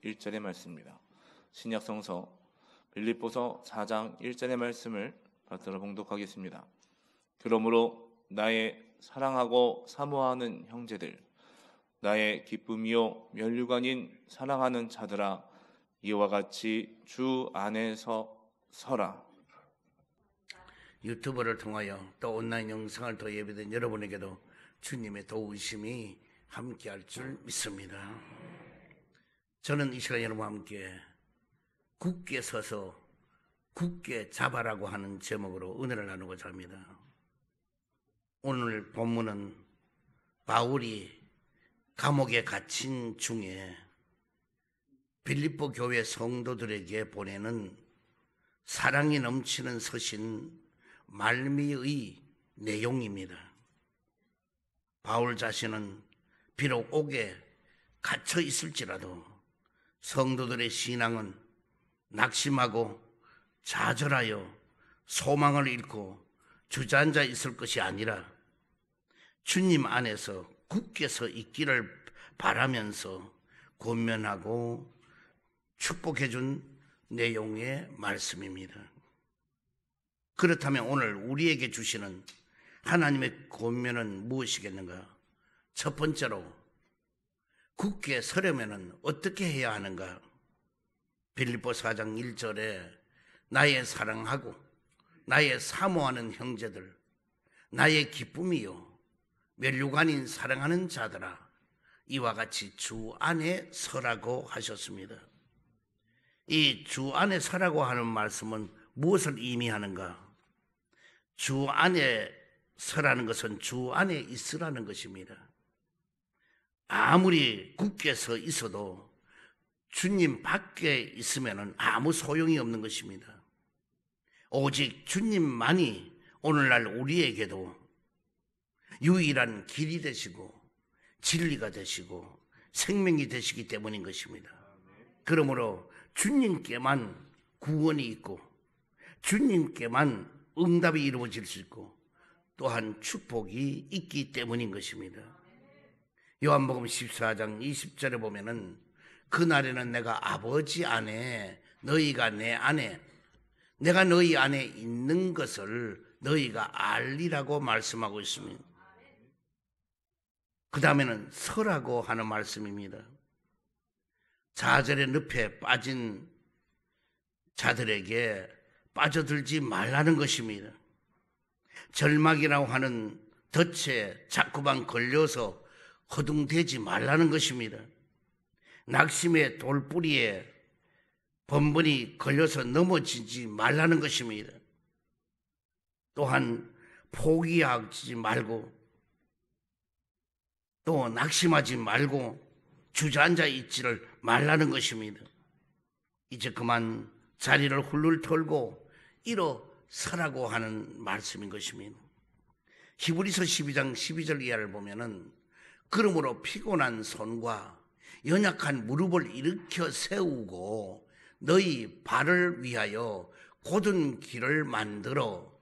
1절의 말씀입니다. 신약 성서 빌립보서 4장 1절의 말씀을 받들어 봉독하겠습니다. 그러므로 나의 사랑하고 사모하는 형제들, 나의 기쁨이요 면류관인 사랑하는 자들아, 이와 같이 주 안에서 서라. 유튜브를 통하여 또 온라인 영상을 더 예배된 여러분에게도 주님의 도우심이 함께할 줄 믿습니다. 저는 이 시간 여러분과 함께 굳게 서서 굳게 잡아라고 하는 제목으로 은혜를 나누고자 합니다. 오늘 본문은 바울이 감옥에 갇힌 중에 빌립보 교회 성도들에게 보내는 사랑이 넘치는 서신 말미의 내용입니다. 바울 자신은 비록 옥에 갇혀 있을지라도 성도들의 신앙은 낙심하고 좌절하여 소망을 잃고 주저앉아 있을 것이 아니라 주님 안에서 굳게 서 있기를 바라면서 권면하고 축복해 준 내용의 말씀입니다. 그렇다면 오늘 우리에게 주시는 하나님의 권면은 무엇이겠는가? 첫 번째로 굳게 서려면 어떻게 해야 하는가? 빌립보 4장 1절에 나의 사랑하고 나의 사모하는 형제들, 나의 기쁨이요 면류관인 사랑하는 자들아, 이와 같이 주 안에 서라고 하셨습니다. 이 주 안에 서라고 하는 말씀은 무엇을 의미하는가? 주 안에 서라는 것은 주 안에 있으라는 것입니다. 아무리 굳게 서 있어도 주님 밖에 있으면 아무 소용이 없는 것입니다. 오직 주님만이 오늘날 우리에게도 유일한 길이 되시고 진리가 되시고 생명이 되시기 때문인 것입니다. 그러므로 주님께만 구원이 있고 주님께만 응답이 이루어질 수 있고 또한 축복이 있기 때문인 것입니다. 요한복음 14장 20절에 보면은 그날에는 내가 아버지 안에 너희가 내 안에 내가 너희 안에 있는 것을 너희가 알리라고 말씀하고 있습니다. 그 다음에는 서라고 하는 말씀입니다. 좌절의 늪에 빠진 자들에게 빠져들지 말라는 것입니다. 절망이라고 하는 덫에 자꾸만 걸려서 허둥대지 말라는 것입니다. 낙심의 돌뿌리에 번번이 걸려서 넘어지지 말라는 것입니다. 또한 포기하지 말고 또 낙심하지 말고 주저앉아 있지를 말라는 것입니다. 이제 그만 자리를 훌훌 털고 일어서라고 하는 말씀인 것입니다. 히브리서 12장 12절 이하를 보면은 그러므로 피곤한 손과 연약한 무릎을 일으켜 세우고 너희 발을 위하여 곧은 길을 만들어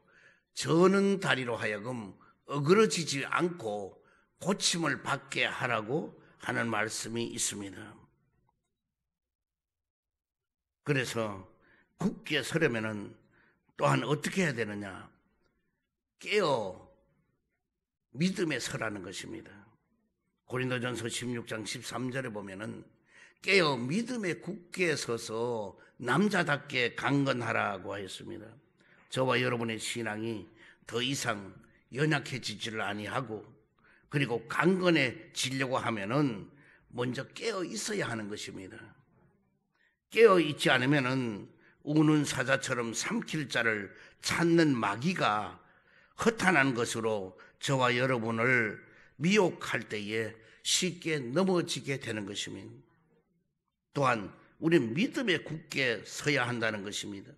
저는 다리로 하여금 어그러지지 않고 고침을 받게 하라고 하는 말씀이 있습니다. 그래서 굳게 서려면은 또한 어떻게 해야 되느냐? 깨어 믿음에 서라는 것입니다. 고린도전서 16장 13절에 보면은 깨어 믿음에 굳게 서서 남자답게 강건하라고 하였습니다. 저와 여러분의 신앙이 더 이상 연약해지지를 아니하고 그리고 강건해지려고 하면은 먼저 깨어 있어야 하는 것입니다. 깨어 있지 않으면은 우는 사자처럼 삼킬 자를 찾는 마귀가 허탄한 것으로 저와 여러분을 미혹할 때에 쉽게 넘어지게 되는 것입니다. 또한 우리는 믿음에 굳게 서야 한다는 것입니다.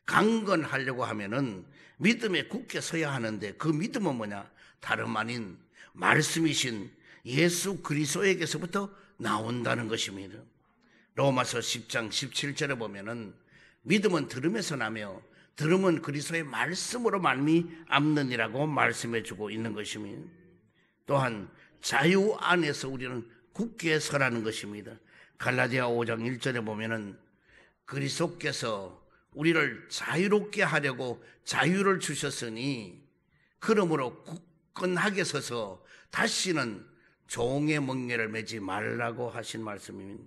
강건하려고 하면은 믿음에 굳게 서야 하는데 그 믿음은 뭐냐? 다름 아닌 말씀이신 예수 그리스도에게서부터 나온다는 것입니다. 로마서 10장 17절에 보면은 믿음은 들음에서 나며 들음은 그리스도의 말씀으로 말미암느니라고 말씀해 주고 있는 것입니다. 또한 자유 안에서 우리는 굳게 서라는 것입니다. 갈라디아 5장 1절에 보면은 그리스도께서 우리를 자유롭게 하려고 자유를 주셨으니 그러므로 굳건하게 서서 다시는 종의 멍에를 매지 말라고 하신 말씀입니다.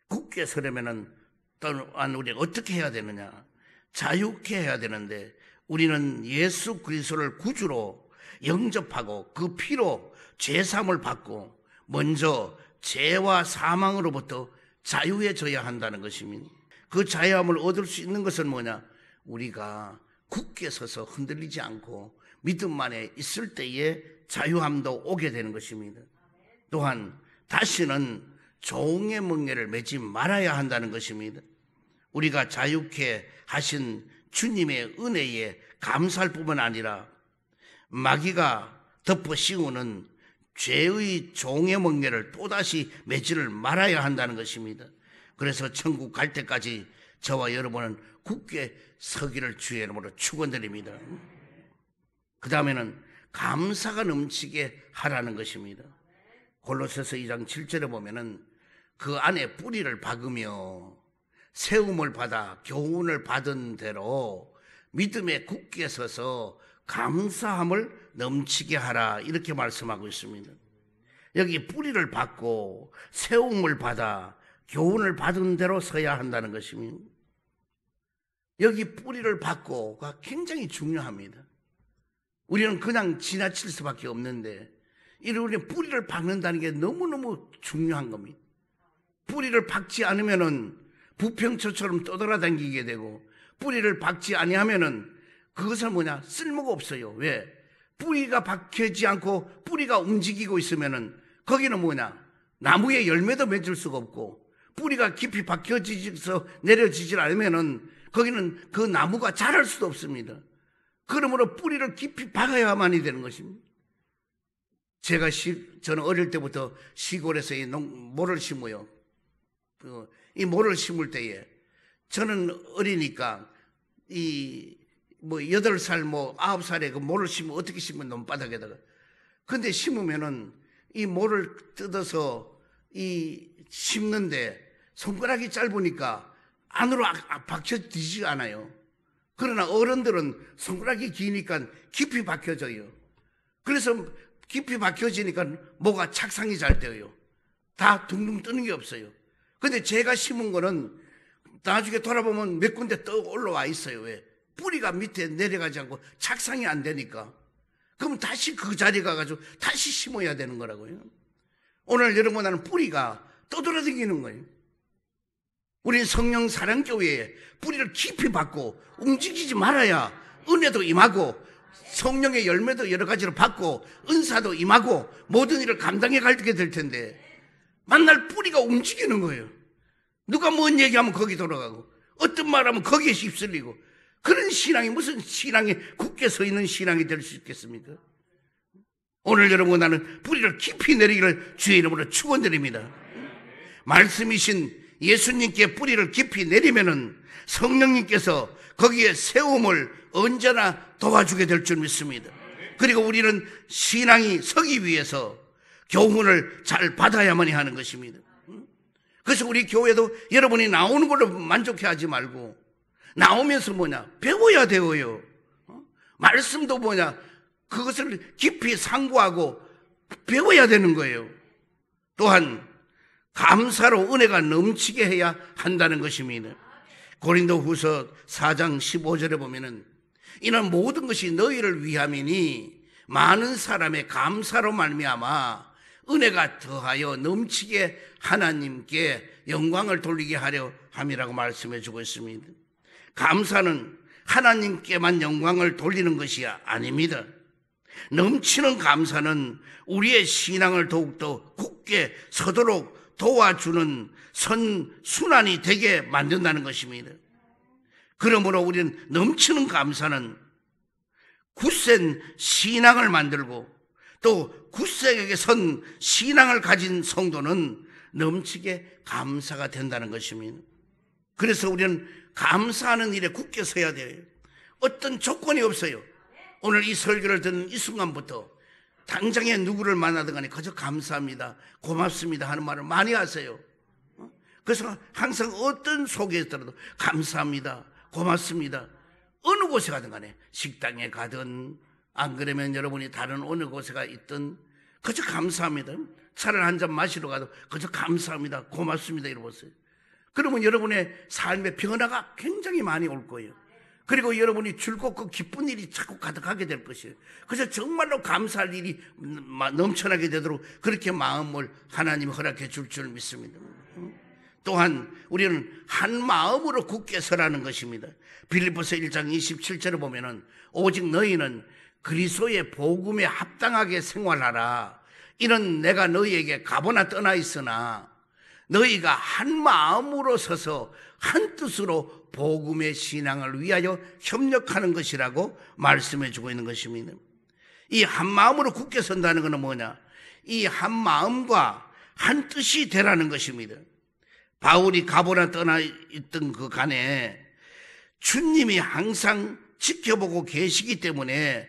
굳게 서려면은 또한 우리가 어떻게 해야 되느냐? 자유케 해야 되는데 우리는 예수 그리스도를 구주로 영접하고 그 피로 죄사함을 받고 먼저 죄와 사망으로부터 자유해져야 한다는 것입니다. 그 자유함을 얻을 수 있는 것은 뭐냐? 우리가 굳게 서서 흔들리지 않고 믿음 안에 있을 때에 자유함도 오게 되는 것입니다. 또한 다시는 종의 멍에를 매지 말아야 한다는 것입니다. 우리가 자유케 하신 주님의 은혜에 감사할 뿐만 아니라 마귀가 덮어 씌우는 죄의 종의 멍에를 또다시 매지를 말아야 한다는 것입니다. 그래서 천국 갈 때까지 저와 여러분은 굳게 서기를 주의 이름으로 축원드립니다. 그 다음에는 감사가 넘치게 하라는 것입니다. 골로새서 2장 7절에 보면은 그 안에 뿌리를 박으며 세움을 받아 교훈을 받은 대로 믿음에 굳게 서서 감사함을 넘치게 하라, 이렇게 말씀하고 있습니다. 여기 뿌리를 받고 세움을 받아 교훈을 받은 대로 서야 한다는 것입니다. 여기 뿌리를 받고가 굉장히 중요합니다. 우리는 그냥 지나칠 수밖에 없는데 우리는 뿌리를 박는다는 게 너무너무 중요한 겁니다. 뿌리를 박지 않으면은 부평초처럼 떠돌아다니게 되고, 뿌리를 박지 아니하면은 그것은 뭐냐? 쓸모가 없어요. 왜? 뿌리가 박혀지 않고 뿌리가 움직이고 있으면은 거기는 뭐냐? 나무에 열매도 맺을 수가 없고, 뿌리가 깊이 박혀지서 내려지질 않으면은 거기는 그 나무가 자랄 수도 없습니다. 그러므로 뿌리를 깊이 박아야만이 되는 것입니다. 저는 어릴 때부터 시골에서 이 모를 심어요. 이 모를 심을 때에 저는 어리니까 8살 9살에 그 모를 심으면 어떻게 심으면 논바닥에다가, 근데 심으면은 이 모를 뜯어서 심는데 손가락이 짧으니까 안으로 박혀지지 않아요. 그러나 어른들은 손가락이 기니까 깊이 박혀져요. 그래서 깊이 박혀지니까 뭐가 착상이 잘 되어요. 다 둥둥 뜨는 게 없어요. 근데 제가 심은 거는 나중에 돌아보면 몇 군데 떠 올라와 있어요. 왜? 뿌리가 밑에 내려가지 않고 착상이 안 되니까. 그럼 다시 그 자리에 가가지고 다시 심어야 되는 거라고요. 오늘 여러분, 나는 뿌리가 떠돌아다니는 거예요. 우리 성령 사랑교회에 뿌리를 깊이 받고 움직이지 말아야 은혜도 임하고 성령의 열매도 여러 가지로 받고 은사도 임하고 모든 일을 감당해 가게 될 텐데, 만날 뿌리가 움직이는 거예요. 누가 뭔 얘기하면 거기 돌아가고 어떤 말하면 거기에 휩쓸리고, 그런 신앙이 무슨 신앙이 굳게 서 있는 신앙이 될 수 있겠습니까? 오늘 여러분, 나는 뿌리를 깊이 내리기를 주의 이름으로 축원드립니다. 말씀이신 예수님께 뿌리를 깊이 내리면은 성령님께서 거기에 세움을 언제나 도와주게 될 줄 믿습니다. 그리고 우리는 신앙이 서기 위해서 교훈을 잘 받아야만이 하는 것입니다. 그래서 우리 교회도 여러분이 나오는 걸로 만족해하지 말고 나오면서 배워야 되어요. 말씀도 그것을 깊이 상고하고 배워야 되는 거예요. 또한 감사로 은혜가 넘치게 해야 한다는 것입니다. 고린도후서 4장 15절에 보면은 이는 모든 것이 너희를 위함이니 많은 사람의 감사로 말미암아 은혜가 더하여 넘치게 하나님께 영광을 돌리게 하려 함이라고 말씀해 주고 있습니다. 감사는 하나님께만 영광을 돌리는 것이 아닙니다. 넘치는 감사는 우리의 신앙을 더욱더 굳게 서도록 도와주는 선순환이 되게 만든다는 것입니다. 그러므로 우리는 넘치는 감사는 굳센 신앙을 만들고, 또 굳세게 선 신앙을 가진 성도는 넘치게 감사가 된다는 것입니다. 그래서 우리는 감사하는 일에 굳게 서야 돼요. 어떤 조건이 없어요. 오늘 이 설교를 듣는 이 순간부터 당장에 누구를 만나든 간에 그저 감사합니다, 고맙습니다 하는 말을 많이 하세요. 그래서 항상 어떤 속에 있더라도 감사합니다, 고맙습니다. 어느 곳에 가든 간에 식당에 가든 안 그러면 여러분이 다른 어느 곳에 가 있든 그저 감사합니다. 차를 한 잔 마시러 가도 그저 감사합니다, 고맙습니다 이러보세요. 그러면 여러분의 삶의 변화가 굉장히 많이 올 거예요. 그리고 여러분이 즐겁고 기쁜 일이 자꾸 가득하게 될 것이에요. 그래서 정말로 감사할 일이 넘쳐나게 되도록 그렇게 마음을 하나님이 허락해 줄 줄 믿습니다. 또한 우리는 한 마음으로 굳게 서라는 것입니다. 빌립보서 1장 27절을 보면은 오직 너희는 그리스도의 복음에 합당하게 생활하라. 이는 내가 너희에게 가보나 떠나 있으나 너희가 한 마음으로 서서 한 뜻으로 복음의 신앙을 위하여 협력하는 것이라고 말씀해 주고 있는 것입니다. 이 한 마음으로 굳게 선다는 것은 뭐냐? 이 한 마음과 한 뜻이 되라는 것입니다. 바울이 가보나 떠나 있던 그 간에 주님이 항상 지켜보고 계시기 때문에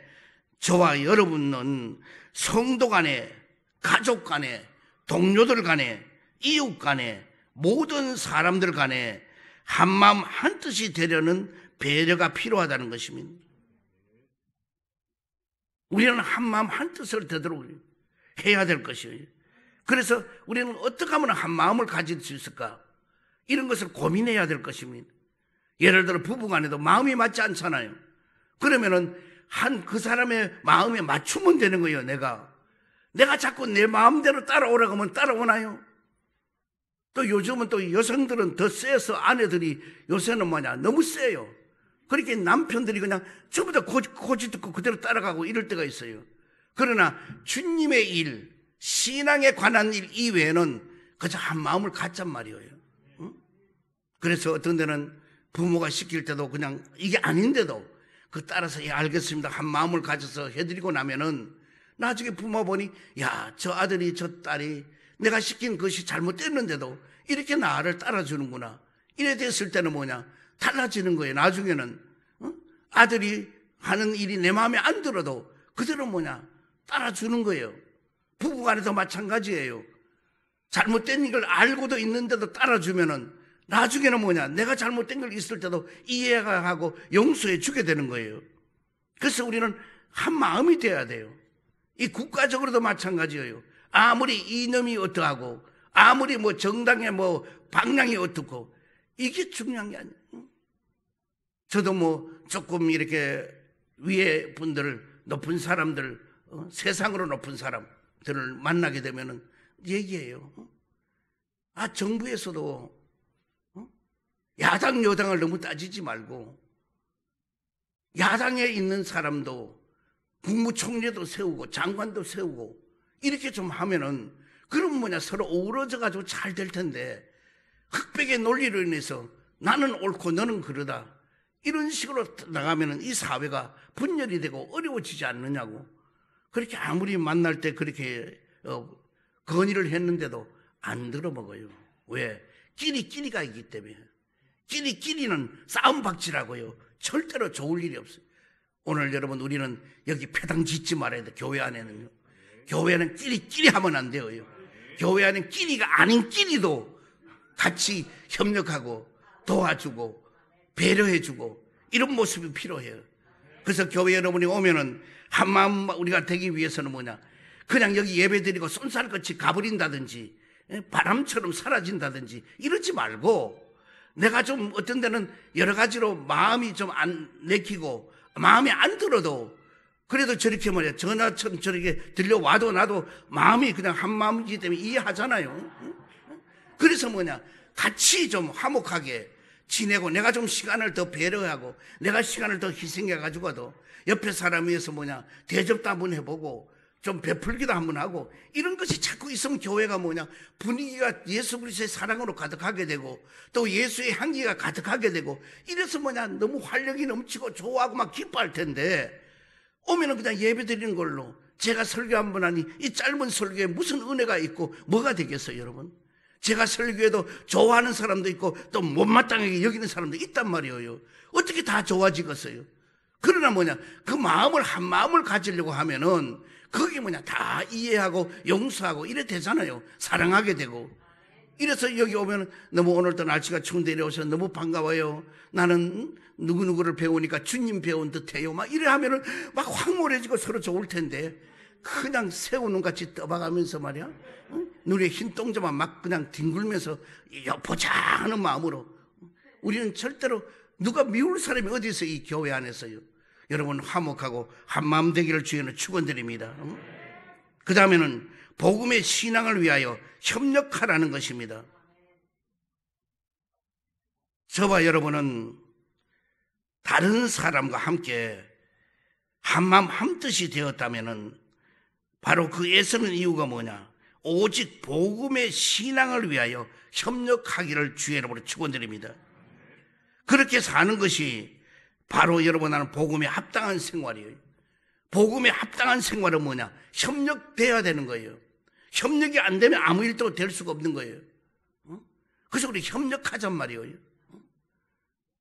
저와 여러분은 성도 간에, 가족 간에, 동료들 간에, 이웃 간에, 모든 사람들 간에 한 마음 한 뜻이 되려는 배려가 필요하다는 것입니다. 우리는 한 마음 한 뜻을 되도록 해야 될 것이에요. 그래서 우리는 어떻게 하면 한 마음을 가질 수 있을까? 이런 것을 고민해야 될 것입니다. 예를 들어 부부간에도 마음이 맞지 않잖아요. 그러면은 그 사람의 마음에 맞추면 되는 거예요. 내가 자꾸 내 마음대로 따라오라고 하면 따라오나요? 또 요즘은 또 여성들은 더 세서 아내들이 요새는 너무 세요. 그렇게 남편들이 그냥 전부 다 고지 듣고 그대로 따라가고 이럴 때가 있어요. 그러나 주님의 일, 신앙에 관한 일 이외에는 그저 한 마음을 갖잔 말이에요. 응? 그래서 어떤 데는 부모가 시킬 때도 그냥 이게 아닌데도 그 따라서 알겠습니다, 한 마음을 가져서 해드리고 나면은 나중에 부모 보니 저 아들이 저 딸이 내가 시킨 것이 잘못됐는데도 이렇게 나를 따라주는구나. 이래 됐을 때는 달라지는 거예요. 나중에는 아들이 하는 일이 내 마음에 안 들어도 그대로 따라주는 거예요. 부부간에도 마찬가지예요. 잘못된 걸 알고도 있는데도 따라주면은 나중에는 내가 잘못된 걸 있을 때도 이해가 하고 용서해 주게 되는 거예요. 그래서 우리는 한 마음이 돼야 돼요. 이 국가적으로도 마찬가지예요. 아무리 이념이 어떠하고 아무리 정당의 방향이 어떻고 이게 중요한 게 아니에요. 저도 조금 이렇게 위에 분들, 높은 사람들, 세상으로 높은 사람들을 만나게 되면은 얘기해요. 정부에서도 야당 여당을 너무 따지지 말고 야당에 있는 사람도 국무총리도 세우고 장관도 세우고 이렇게 좀 하면은 그럼 서로 어우러져 가지고 잘 될 텐데 흑백의 논리로 인해서 나는 옳고 너는 그러다 이런 식으로 나가면은 이 사회가 분열이 되고 어려워지지 않느냐고. 그렇게 아무리 만날 때 그렇게 건의를 했는데도 안 들어먹어요. 왜? 끼리가 있기 때문에. 끼리는 싸움박질하고요. 절대로 좋을 일이 없어요. 오늘 여러분 우리는 여기 패당 짓지 말아야 돼. 교회 안에는요. 교회는 끼리 하면 안 돼요. 교회 안에 끼리가 아닌 끼리도 같이 협력하고 도와주고 배려해주고 이런 모습이 필요해요. 그래서 교회 여러분이 오면은 한 마음 우리가 되기 위해서는 그냥 여기 예배드리고 쏜살같이 가버린다든지 바람처럼 사라진다든지 이러지 말고 내가 좀 어떤 데는 여러 가지로 마음이 좀 안 내키고 마음에 안 들어도 그래도 저렇게 전화처럼 저렇게 들려와도 나도 마음이 그냥 한 마음이기 때문에 이해하잖아요. 그래서 같이 좀 화목하게 지내고 내가 좀 시간을 더 배려하고 내가 시간을 더 희생해가지고도 옆에 사람 위해서 대접도 한번 해보고 좀 베풀기도 한번 하고 이런 것이 자꾸 있으면 교회가 분위기가 예수 그리스도의 사랑으로 가득하게 되고 또 예수의 향기가 가득하게 되고 이래서 너무 활력이 넘치고 좋아하고 막 기뻐할 텐데 오면은 그냥 예배 드리는 걸로 제가 설교 한번 하니 이 짧은 설교에 무슨 은혜가 있고 뭐가 되겠어요, 여러분? 제가 설교해도 좋아하는 사람도 있고 또 못마땅하게 여기는 사람도 있단 말이에요. 어떻게 다 좋아지겠어요? 그러나 그 마음을 한 마음을 가지려고 하면은 그게 다 이해하고 용서하고 이래 되잖아요. 사랑하게 되고. 이래서 여기 오면 너무 오늘도 날씨가 추운데 이래오셔서 너무 반가워요. 나는 누구누구를 배우니까 주님 배운 듯해요. 막 이래 하면은 막 황홀해지고 서로 좋을 텐데 그냥 새우눈같이 떠봐가면서 말이야. 눈에 흰 똥자만 막 그냥 뒹굴면서 보자 하는 마음으로 우리는 절대로 누가 미울 사람이 어디 있어 이 교회 안에서요. 여러분 화목하고 한마음 되기를 주의는 축원드립니다. 그 다음에는 복음의 신앙을 위하여 협력하라는 것입니다. 저와 여러분은 다른 사람과 함께 한마음 한뜻이 되었다면 바로 그 애쓰는 이유가 뭐냐? 오직 복음의 신앙을 위하여 협력하기를 주의 이름으로 축원드립니다. 그렇게 사는 것이 바로 여러분 나는 복음에 합당한 생활이에요. 복음에 합당한 생활은 뭐냐? 협력돼야 되는 거예요. 협력이 안 되면 아무 일도 될 수가 없는 거예요. 그래서 우리 협력하잔 말이에요.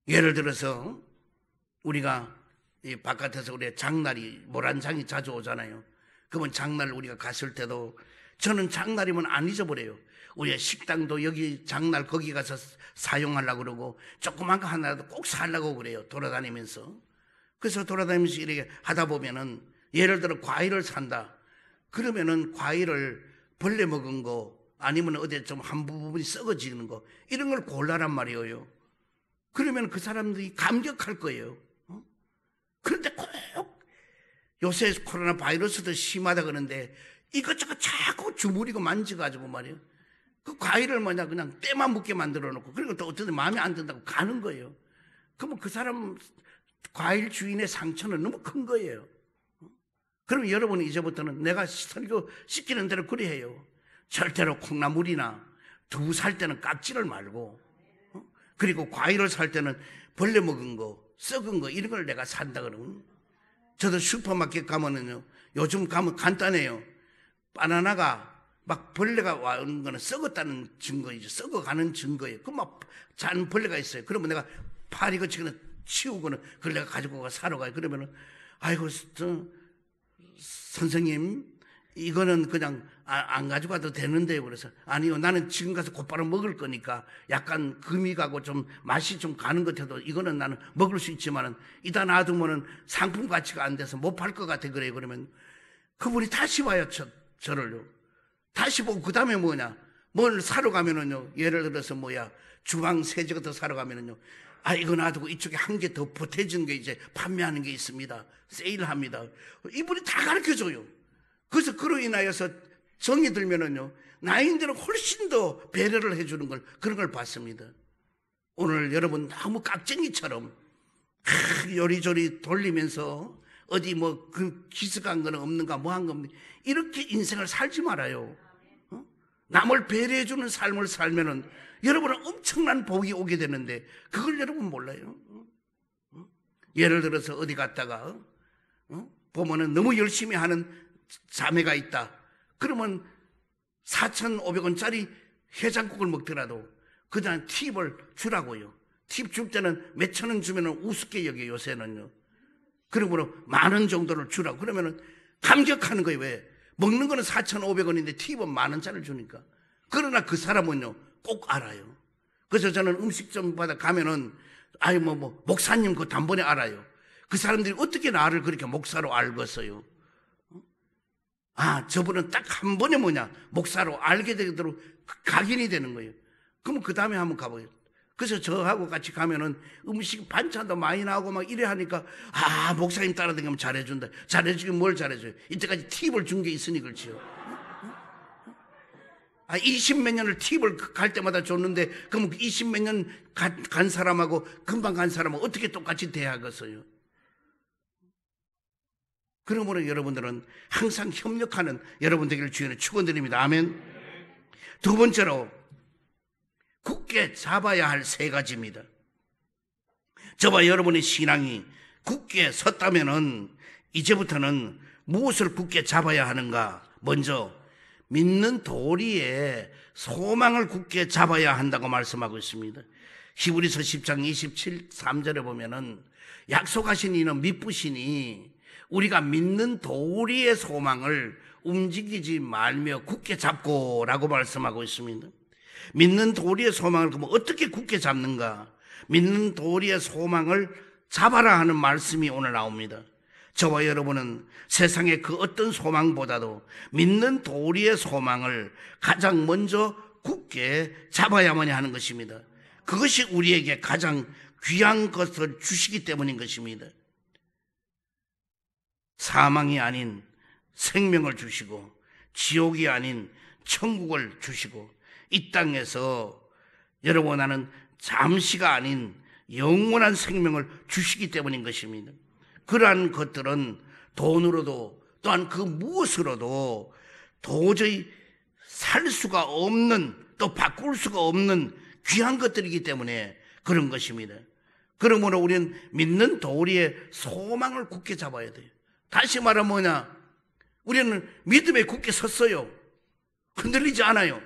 예를 들어서 우리가 이 바깥에서 우리 장날이 모란장이 자주 오잖아요. 그러면 장날 우리가 갔을 때도 저는 장날이면 안 잊어버려요. 우리 식당도 여기 장날 거기 가서 사용하려고 그러고 조그만 거 하나라도 꼭 사려고 그래요. 돌아다니면서. 그래서 돌아다니면서 이렇게 하다 보면은 예를 들어 과일을 산다. 그러면은 과일을 벌레 먹은 거 아니면 어디 좀 한 부분이 썩어지는 거 이런 걸 골라란 말이에요. 그러면 그 사람들이 감격할 거예요. 그런데 꼭 요새 코로나 바이러스도 심하다 그러는데 이것저것 자꾸 주무리고 만져가지고 말이에요. 그 과일을 뭐냐 그냥 때만 묻게 만들어 놓고 그리고 또 어떤 데 마음에 안 든다고 가는 거예요. 그러면 그 사람 과일 주인의 상처는 너무 큰 거예요. 그럼 여러분은 이제부터는 내가 설교 시키는 대로 그래 해요. 절대로 콩나물이나 두부 살 때는 깍지를 말고 그리고 과일을 살 때는 벌레 먹은 거 썩은 거 이런 걸 내가 산다 그러면 저도 슈퍼마켓 가면은요 요즘 가면 간단해요. 바나나가 막 벌레가 와는 거는 썩었다는 증거이죠. 썩어가는 증거예요. 그 막 잔 벌레가 있어요. 그러면 내가 파리 거치거나 치우고는 그걸 내가 가지고 가 사러 가요. 그러면은 아이고 선생님 이거는 그냥 안 가져가도 되는데요. 그래서 아니요 나는 지금 가서 곧바로 먹을 거니까 약간 금이 가고 좀 맛이 좀 가는 것 같아도 이거는 나는 먹을 수 있지만은 이따 놔두면은 상품 가치가 안 돼서 못 팔 것 같아 그래요. 그러면 그분이 다시 와요. 저를요. 다시 보고 그 다음에 뭐냐 뭘 사러 가면은요 예를 들어서 주방 세제 같은 거 사러 가면은요 이거 놔두고 이쪽에 한 개 더 보태준 게 이제 판매하는 게 있습니다. 세일합니다. 이분이 다 가르쳐줘요. 그래서 그로 인하여서 정이 들면은요 나인들은 훨씬 더 배려를 해주는 걸 그런 걸 봤습니다. 오늘 여러분 너무 깍쟁이처럼 요리조리 돌리면서 어디 그 기스간 거는 없는가 한 거 없는가 이렇게 인생을 살지 말아요. 남을 배려해주는 삶을 살면은 여러분은 엄청난 복이 오게 되는데 그걸 여러분 몰라요. 예를 들어서 어디 갔다가 보면은 너무 열심히 하는 자매가 있다. 그러면 4,500원짜리 해장국을 먹더라도 그다음 팁을 주라고요. 팁 줄 때는 몇천 원 주면은 우습게 여겨요. 요새는요. 그러므로 10,000원 정도를 주라고 그러면은 감격하는 거예요. 왜? 먹는 거는 4,500원인데 팁은 10,000원짜리를 주니까. 그러나 그 사람은요 꼭 알아요. 그래서 저는 음식점마다 가면은 목사님 그거 단번에 알아요. 그 사람들이 어떻게 나를 그렇게 목사로 알겠어요? 저분은 딱 한 번에 목사로 알게 되도록 각인이 되는 거예요. 그러면 그 다음에 한번 가봐요. 그래서 저하고 같이 가면은 음식 반찬도 많이 나오고 막 이래 하니까 목사님 따라다니면 잘해준다. 잘해주긴 뭘 잘해줘요? 이때까지 팁을 준 게 있으니 그렇지요. 20몇 년을 팁을 갈 때마다 줬는데 그럼 20몇 년 간 사람하고 금방 간 사람하고 어떻게 똑같이 대하겠어요? 그러므로 여러분들은 항상 협력하는 여러분 되기를 주의는 축원드립니다. 아멘. 두 번째로 굳게 잡아야 할 세 가지입니다. 저와 여러분의 신앙이 굳게 섰다면은 이제부터는 무엇을 굳게 잡아야 하는가? 먼저 믿는 도리에 소망을 굳게 잡아야 한다고 말씀하고 있습니다. 히브리서 10장 23절에 보면은 약속하신 이는 미쁘시니 우리가 믿는 도리의 소망을 움직이지 말며 굳게 잡고 라고 말씀하고 있습니다. 믿는 도리의 소망을 그러면 어떻게 굳게 잡는가? 믿는 도리의 소망을 잡아라 하는 말씀이 오늘 나옵니다. 저와 여러분은 세상의 그 어떤 소망보다도 믿는 도리의 소망을 가장 먼저 굳게 잡아야만 하는 것입니다. 그것이 우리에게 가장 귀한 것을 주시기 때문인 것입니다. 사망이 아닌 생명을 주시고 지옥이 아닌 천국을 주시고 이 땅에서 여러분 나는 잠시가 아닌 영원한 생명을 주시기 때문인 것입니다. 그러한 것들은 돈으로도 또한 그 무엇으로도 도저히 살 수가 없는 또 바꿀 수가 없는 귀한 것들이기 때문에 그런 것입니다. 그러므로 우리는 믿는 도리의 소망을 굳게 잡아야 돼요. 다시 말하면 뭐냐? 우리는 믿음에 굳게 섰어요. 흔들리지 않아요.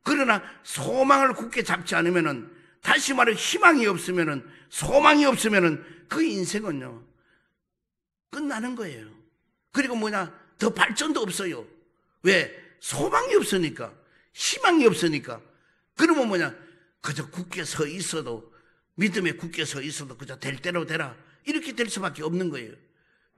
그러나 소망을 굳게 잡지 않으면은, 다시 말해 희망이 없으면은, 소망이 없으면은 그 인생은요 끝나는 거예요. 그리고 뭐냐, 더 발전도 없어요. 왜? 소망이 없으니까, 희망이 없으니까. 그러면 뭐냐, 그저 굳게 서 있어도, 믿음에 굳게 서 있어도 그저 될 대로 되라, 이렇게 될 수밖에 없는 거예요.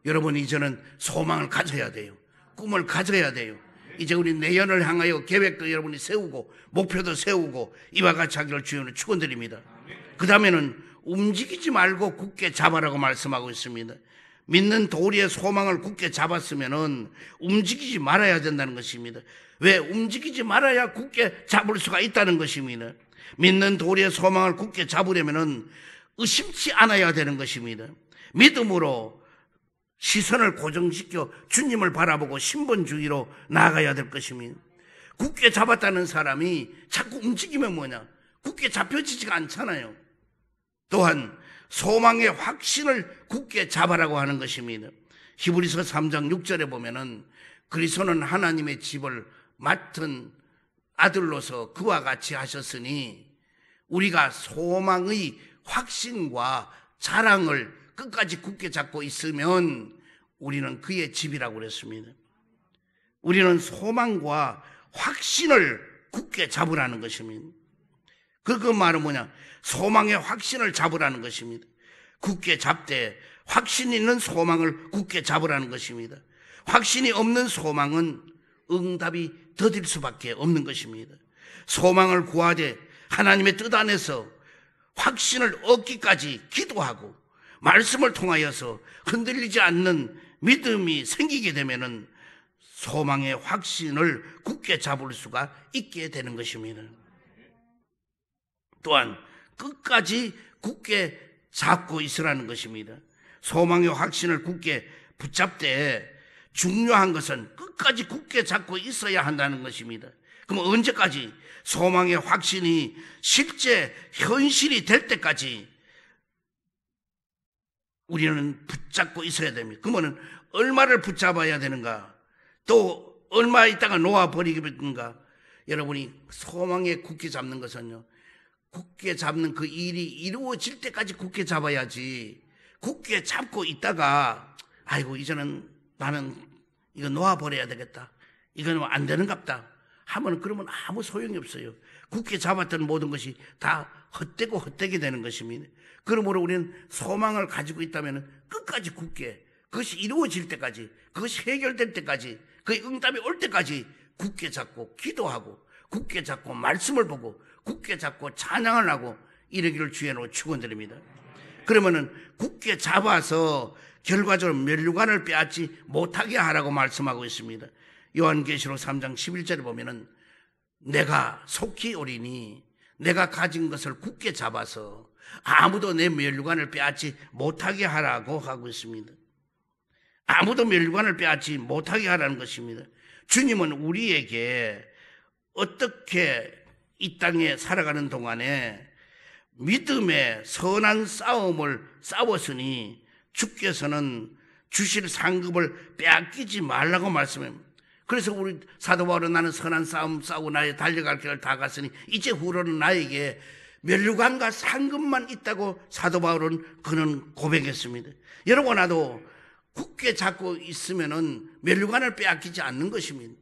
여러분, 이제는 소망을 가져야 돼요. 꿈을 가져야 돼요. 이제 우리 내년을 향하여 계획도 여러분이 세우고 목표도 세우고 이와 같이 하기를 주님으로 축원드립니다. 그 다음에는 움직이지 말고 굳게 잡아라고 말씀하고 있습니다. 믿는 도리의 소망을 굳게 잡았으면은 움직이지 말아야 된다는 것입니다. 왜? 움직이지 말아야 굳게 잡을 수가 있다는 것입니다. 믿는 도리의 소망을 굳게 잡으려면은 의심치 않아야 되는 것입니다. 믿음으로 시선을 고정시켜 주님을 바라보고 신분주의로 나아가야 될 것입니다. 굳게 잡았다는 사람이 자꾸 움직이면 뭐냐? 굳게 잡혀지지가 않잖아요. 또한 소망의 확신을 굳게 잡아라고 하는 것입니다. 히브리서 3장 6절에 보면은 그리스도는 하나님의 집을 맡은 아들로서 그와 같이 하셨으니 우리가 소망의 확신과 자랑을 끝까지 굳게 잡고 있으면 우리는 그의 집이라고 그랬습니다. 우리는 소망과 확신을 굳게 잡으라는 것입니다. 그 말은 뭐냐? 소망의 확신을 잡으라는 것입니다. 굳게 잡되 확신 있는 소망을 굳게 잡으라는 것입니다. 확신이 없는 소망은 응답이 더딜 수밖에 없는 것입니다. 소망을 구하되 하나님의 뜻 안에서 확신을 얻기까지 기도하고 말씀을 통하여서 흔들리지 않는 믿음이 생기게 되면은 소망의 확신을 굳게 잡을 수가 있게 되는 것입니다. 또한 끝까지 굳게 잡고 있으라는 것입니다. 소망의 확신을 굳게 붙잡되 중요한 것은 끝까지 굳게 잡고 있어야 한다는 것입니다. 그럼 언제까지? 소망의 확신이 실제 현실이 될 때까지 우리는 붙잡고 있어야 됩니다. 그러면 얼마를 붙잡아야 되는가? 또 얼마 있다가 놓아버리겠는가? 여러분이 소망에 굳게 잡는 것은요, 굳게 잡는 그 일이 이루어질 때까지 굳게 잡아야지. 굳게 잡고 있다가 아이고 이제는 나는 이거 놓아버려야 되겠다, 이거는 안 되는갑다 하면 그러면 아무 소용이 없어요. 굳게 잡았던 모든 것이 다 헛되고 헛되게 되는 것입니다. 그러므로 우리는 소망을 가지고 있다면 끝까지 굳게, 그것이 이루어질 때까지, 그것이 해결될 때까지, 그 응답이 올 때까지 굳게 잡고 기도하고 굳게 잡고 말씀을 보고 굳게 잡고 찬양을 하고 이러기를 주의로 축원드립니다. 그러면은 굳게 잡아서 결과적으로 면류관을 빼앗지 못하게 하라고 말씀하고 있습니다. 요한계시록 3장 11절에 보면은 내가 속히 오리니 내가 가진 것을 굳게 잡아서 아무도 내 면류관을 빼앗지 못하게 하라고 하고 있습니다. 아무도 면류관을 빼앗지 못하게 하라는 것입니다. 주님은 우리에게 어떻게 이 땅에 살아가는 동안에 믿음의 선한 싸움을 싸웠으니 주께서는 주실 상급을 빼앗기지 말라고 말씀합니다. 그래서 우리 사도 바울은 나는 선한 싸움 싸우고 나의 달려갈 길을 다 갔으니 이제 후로는 나에게 면류관과 상급만 있다고 사도 바울은 그는 고백했습니다. 여러분, 나도 굳게 잡고 있으면은 면류관을 빼앗기지 않는 것입니다.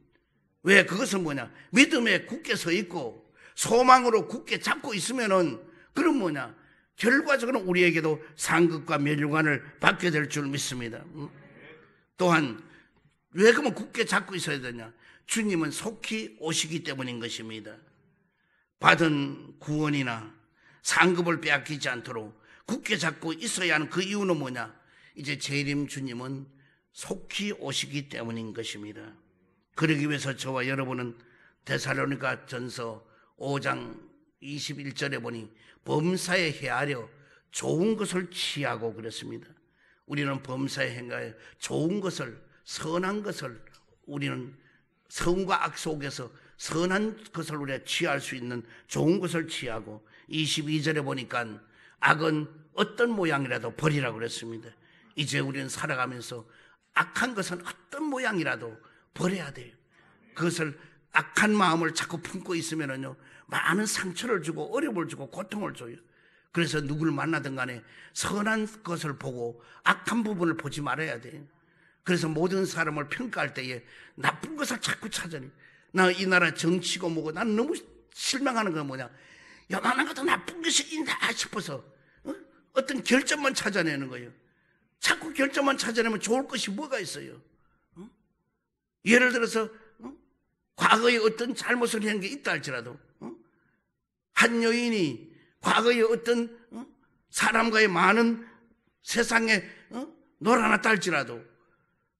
왜? 그것은 뭐냐? 믿음에 굳게 서 있고 소망으로 굳게 잡고 있으면은 그럼 뭐냐? 결과적으로 우리에게도 상급과 멸류관을 받게 될 줄 믿습니다. 또한 왜 그러면 굳게 잡고 있어야 되냐? 주님은 속히 오시기 때문인 것입니다. 받은 구원이나 상급을 빼앗기지 않도록 굳게 잡고 있어야 하는 그 이유는 뭐냐? 이제 재림 주님은 속히 오시기 때문인 것입니다. 그러기 위해서 저와 여러분은 데살로니가 전서 5장 21절에 보니 범사에 헤아려 좋은 것을 취하고 그랬습니다. 우리는 범사에 행하여 좋은 것을, 선한 것을, 우리는 선과 악 속에서 선한 것을 우리가 취할 수 있는 좋은 것을 취하고, 22절에 보니까 악은 어떤 모양이라도 버리라고 그랬습니다. 이제 우리는 살아가면서 악한 것은 어떤 모양이라도 버려야 돼요. 그것을 악한 마음을 자꾸 품고 있으면은요, 많은 상처를 주고 어려움을 주고 고통을 줘요. 그래서 누구를 만나든 간에 선한 것을 보고 악한 부분을 보지 말아야 돼요. 그래서 모든 사람을 평가할 때에 나쁜 것을 자꾸 찾아내. 나 이 나라 정치고 뭐고 나는 너무 실망하는 건 뭐냐? 요만한 것도 나쁜 것이 있나 싶어서 어떤 결점만 찾아내는 거예요. 자꾸 결점만 찾아내면 좋을 것이 뭐가 있어요? 예를 들어서 과거에 어떤 잘못을 한 게 있다 할지라도 한 여인이 과거에 어떤 사람과의 많은 세상에 놀아났다 할지라도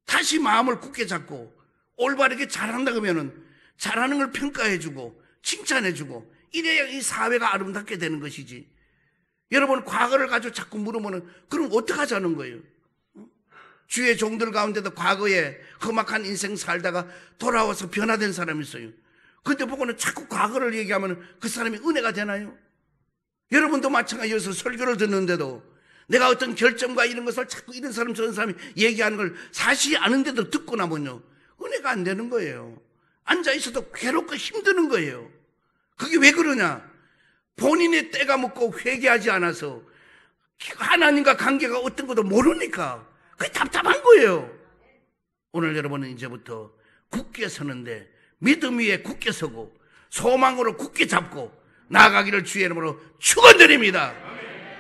다시 마음을 굳게 잡고 올바르게 잘한다 그러면은 잘하는 걸 평가해주고 칭찬해주고 이래야 이 사회가 아름답게 되는 것이지. 여러분 과거를 가지고 자꾸 물으면은 그럼 어떡하자는 거예요? 주의 종들 가운데도 과거에 험악한 인생 살다가 돌아와서 변화된 사람이 있어요. 근데 보고는 자꾸 과거를 얘기하면 그 사람이 은혜가 되나요? 여러분도 마찬가지여서 설교를 듣는데도 내가 어떤 결점과 이런 것을 자꾸 이런 사람 저런 사람이 얘기하는 걸 사실이 아는데도 듣고 나면요, 은혜가 안 되는 거예요. 앉아있어도 괴롭고 힘드는 거예요. 그게 왜 그러냐? 본인의 때가 묻고 회개하지 않아서 하나님과 관계가 어떤 것도 모르니까 그게 답답한 거예요. 오늘 여러분은 이제부터 굳게 서는데 믿음 위에 굳게 서고 소망으로 굳게 잡고 나아가기를 주의 이름으로 축원드립니다.